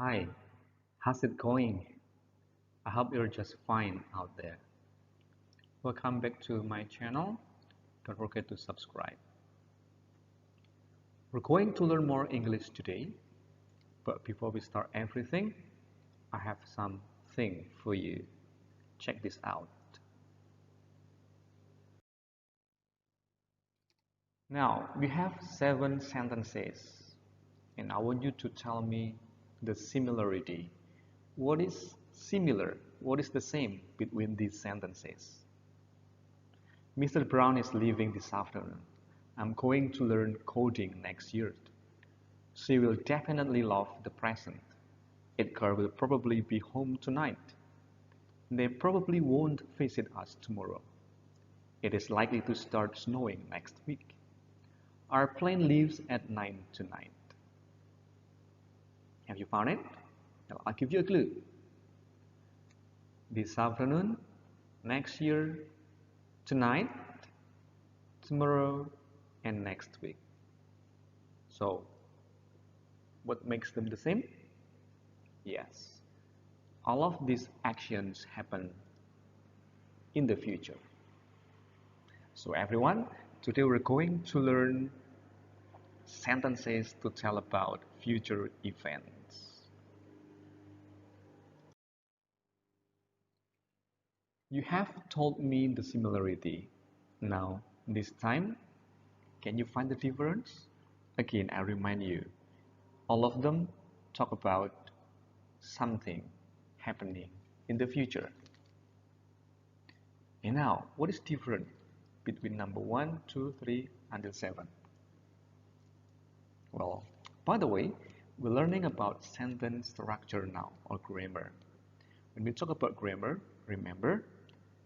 Hi, how's it going? I hope you're just fine out there. Welcome back to my channel. Don't forget to subscribe. We're going to learn more English today, but before we start everything, I have something for you. Check this out. Now, we have 7 sentences, and I want you to tell me the similarity. What is similar? What is the same between these sentences? Mr. Brown is leaving this afternoon. I'm going to learn coding next year. She will definitely love the present. Edgar will probably be home tonight. They probably won't visit us tomorrow. It is likely to start snowing next week. Our plane leaves at 9 tonight. Have you found it? Well, I'll give you a clue. This afternoon, next year, tonight, tomorrow, and next week. So, what makes them the same? Yes, all of these actions happen in the future. So everyone, today we're going to learn sentences to tell about future events. You have told me the similarity. Now, this time, can you find the difference? Again, I remind you, all of them talk about something happening in the future. And now, what is different between number 1, 2, 3, until 7? Well, by the way, we're learning about sentence structure now, or grammar. When we talk about grammar, remember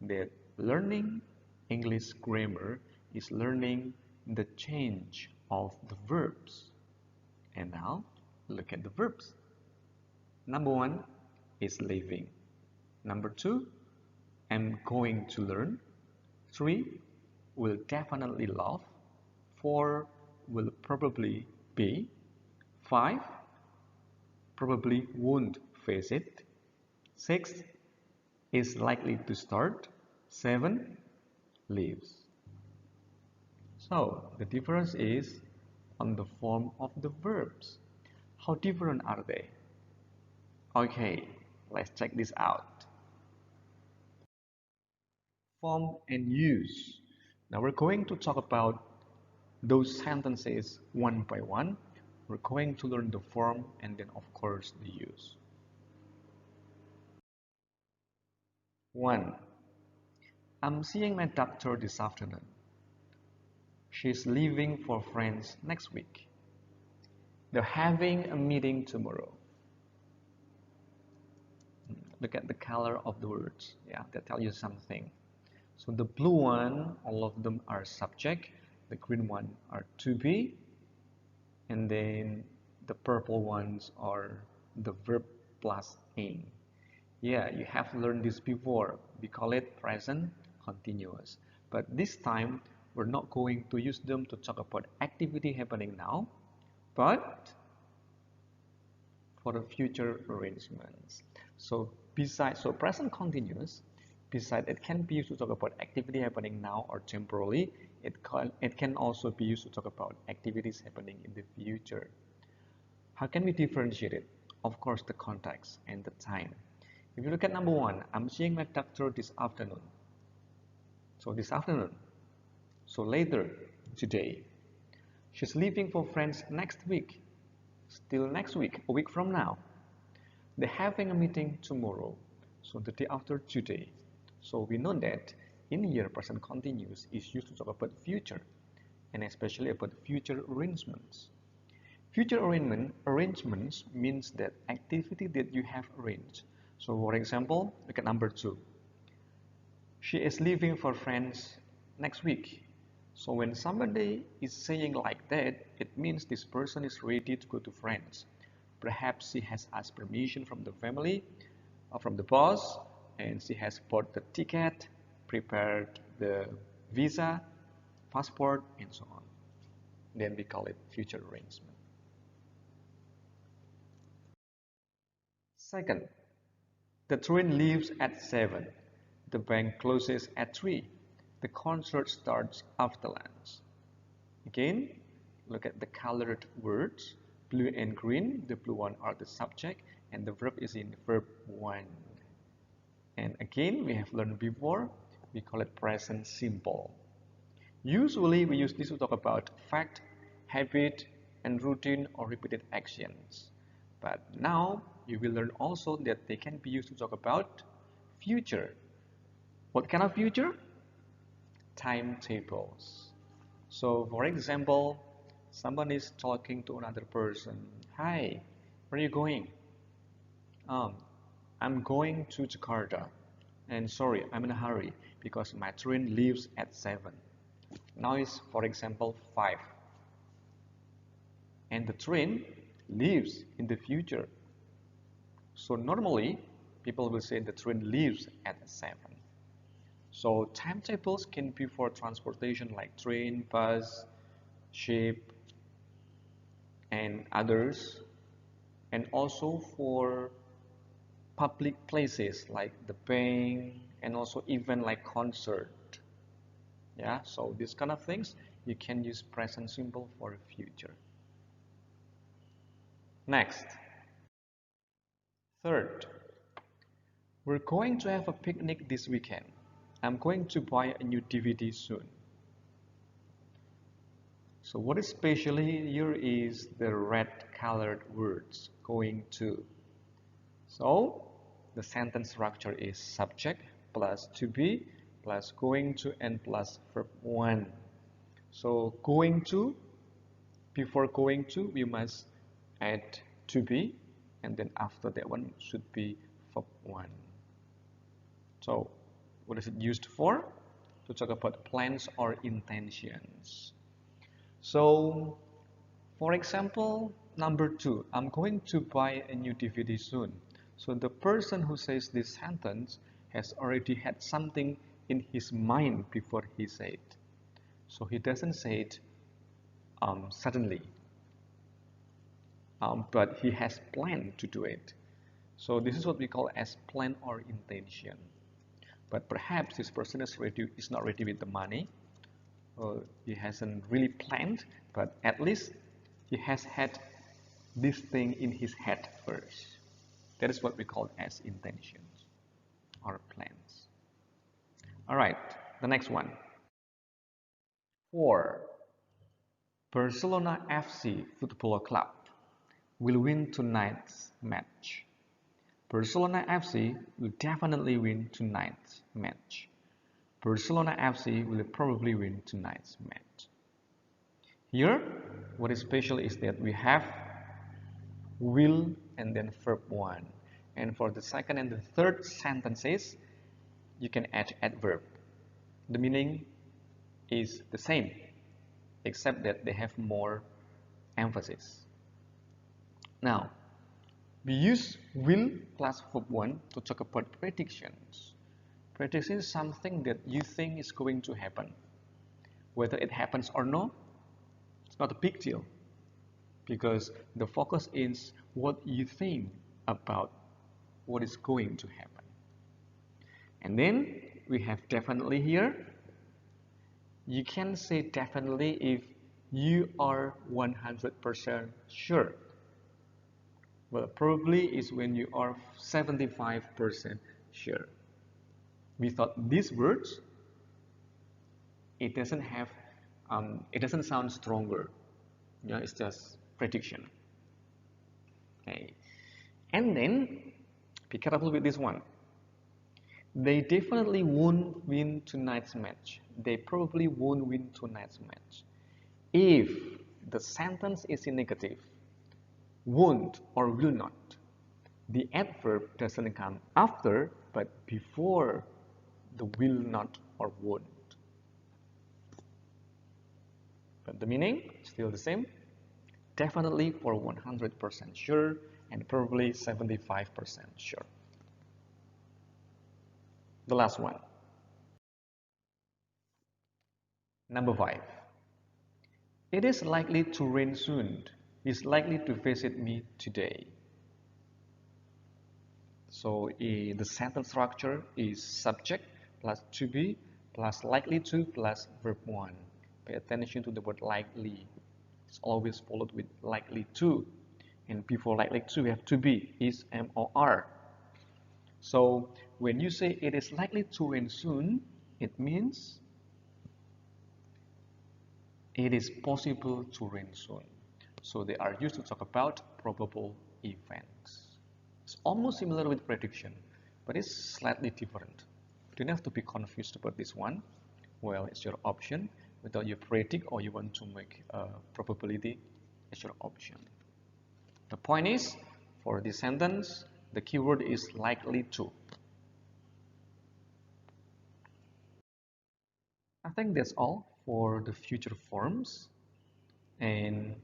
that learning English grammar is learning the change of the verbs. And now, look at the verbs. Number 1 is leaving. Number 2, I'm going to learn. 3, will definitely love. 4, will probably be. 5, probably won't face it. 6, is likely to start. 7, leaves. So, the difference is on the form of the verbs. How different are they? Okay, let's check this out. Form and use. Now we're going to talk about those sentences one by one. We're going to learn the form and then of course the use. 1. I'm seeing my doctor this afternoon. She's leaving for France next week. They're having a meeting tomorrow. Look at the color of the words. Yeah, that tell you something. So the blue one, all of them are subject. The green one are to be. And then the purple ones are the verb plus ing. Yeah, you have learned this before. We call it present continuous. But this time, we're not going to use them to talk about activity happening now, but for the future arrangements. So present continuous, besides it can be used to talk about activity happening now or temporarily, it can also be used to talk about activities happening in the future. How can we differentiate it? Of course, the context and the time. If you look at number 1, I'm seeing my doctor this afternoon. So this afternoon. So later, today. She's leaving for France next week. Still next week, a week from now. They're having a meeting tomorrow. So the day after today. So we know that in here, present continuous is used to talk about future, and especially about future arrangements. Future arrangements means that activity that you have arranged. So for example, look at number 2. She is leaving for France next week. So when somebody is saying like that, it means this person is ready to go to France. Perhaps she has asked permission from the family or from the boss, and she has bought the ticket, prepared the visa, passport, and so on. Then we call it future arrangement. Second, the train leaves at 7. The bank closes at 3. The concert starts after lunch. Again, look at the colored words. Blue and green, the blue one are the subject and the verb is in verb 1. And again, we have learned before, we call it present simple. Usually, we use this to talk about fact, habit, and routine or repeated actions. But now, you will learn also that they can be used to talk about future. What kind of future? Timetables. So, for example, someone is talking to another person. Hi, where are you going? I'm going to Jakarta. And sorry, I'm in a hurry because my train leaves at 7. Now is, for example, 5. And the train leaves in the future. So normally, people will say the train leaves at 7. So timetables can be for transportation like train, bus, ship, and others. And also for public places like the bank and also even like concert. Yeah, so these kind of things you can use present simple for the future. Next, third, we're going to have a picnic this weekend. I'm going to buy a new DVD soon. So what is special here is the red colored words, going to. So the sentence structure is subject plus to be plus going to and plus verb 1. So going to, before going to, we must add to be, and then after that one should be verb 1. So what is it used for? To talk about plans or intentions. So for example, number 2, I'm going to buy a new DVD soon. So the person who says this sentence has already had something in his mind before he said it. So he doesn't say it suddenly, but he has planned to do it. So this is what we call as plan or intention. But perhaps this person is not ready with the money. He hasn't really planned, but at least he has had this thing in his head first. That is what we call as intentions or plans. All right, the next one. 4. Barcelona FC Football Club will win tonight's match. Barcelona FC will definitely win tonight's match. Barcelona FC will probably win tonight's match. Here, what is special is that we have will and then verb 1. And for the second and the third sentences, you can add adverb. The meaning is the same, except that they have more emphasis. Now, we use will plus verb 1 to talk about predictions. Prediction is something that you think is going to happen. Whether it happens or not, it's not a big deal. Because the focus is what you think about what is going to happen. And then we have definitely here. You can say definitely if you are 100% sure. Well, probably is when you are 75% sure. Without these words, it doesn't sound stronger. Yeah, it's just prediction. Okay, and then be careful with this one. They definitely won't win tonight's match. They probably won't win tonight's match. If the sentence is in negative, won't or will not, the adverb doesn't come after but before the will not or won't. But the meaning still the same. Definitely for 100% sure and probably 75% sure. The last one. Number 5. It is likely to rain soon. He's likely to visit me today. So the sentence structure is subject plus to be plus likely to plus verb 1. Pay attention to the word likely. It's always followed with likely to. And before likely to, we have to be, is, am, or are. So when you say it is likely to rain soon, it means it is possible to rain soon. So they are used to talk about probable events. It's almost similar with prediction, but it's slightly different. You don't have to be confused about this one. Well, it's your option. Whether you predict or you want to make a probability, it's your option. The point is, for this sentence, the keyword is likely to. I think that's all for the future forms. And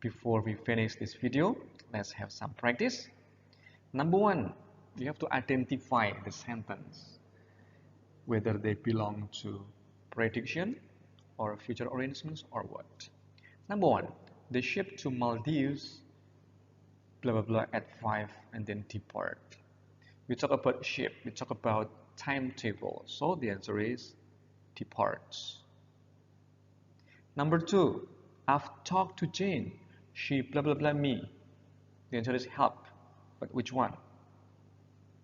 before we finish this video, let's have some practice. Number one, you have to identify the sentence, whether they belong to prediction or future arrangements or what. Number one, the ship to Maldives, blah blah blah, at 5 and then depart. We talk about ship, we talk about timetable, so the answer is departs. Number two, I've talked to Jane, she blah blah blah me. The answer is help, but which one?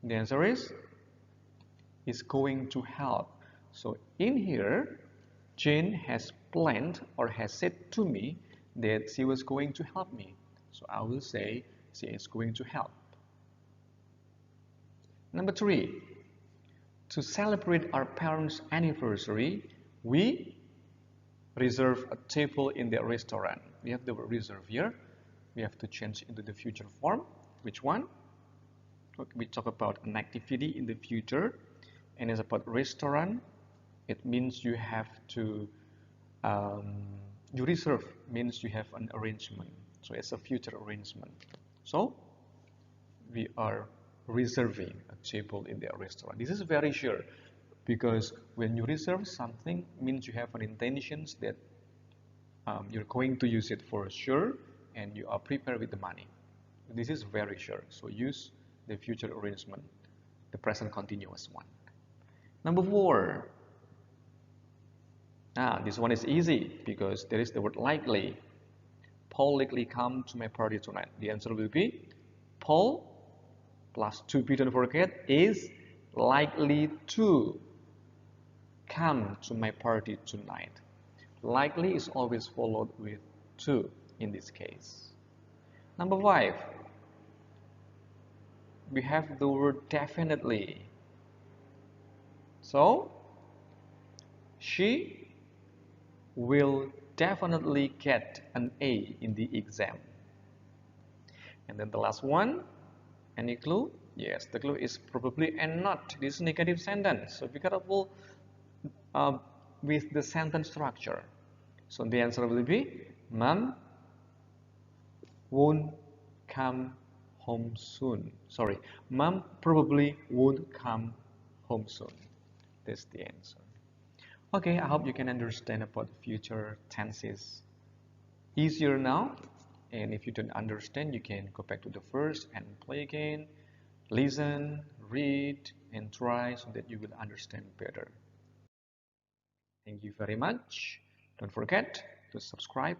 The answer is going to help. So in here, Jane has planned or has said to me that she was going to help me. So I will say she is going to help. Number three, to celebrate our parents' anniversary, we reserve a table in the restaurant. We have the word reserve here. We have to change into the future form. Which one? We talk about an activity in the future, and it's about restaurant. It means you have to, you reserve means you have an arrangement. So it's a future arrangement. So we are reserving a table in the restaurant. This is very sure, because when you reserve something, means you have an intentions that you're going to use it for sure, and you are prepared with the money. This is very sure. So use the future arrangement, the present continuous one. Number four. This one is easy because there is the word likely. Paul likely come to my party tonight. The answer will be Paul plus to be, don't forget, is likely to come to my party tonight. Likely is always followed with to in this case. Number five, we have the word definitely. So she will definitely get an A in the exam. And then the last one, any clue? Yes, the clue is probably and not. This is negative sentence, so be careful with the sentence structure. So the answer will be Mom won't come home soon. Sorry, Mom probably won't come home soon. That's the answer. Okay, I hope you can understand about future tenses easier now. And if you don't understand, you can go back to the first and play again, listen, read, and try so that you will understand better. Thank you very much. Don't forget to subscribe,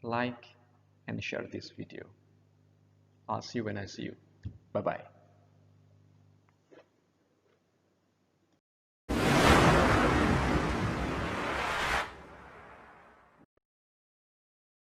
like, and share this video. I'll see you when I see you. Bye-bye.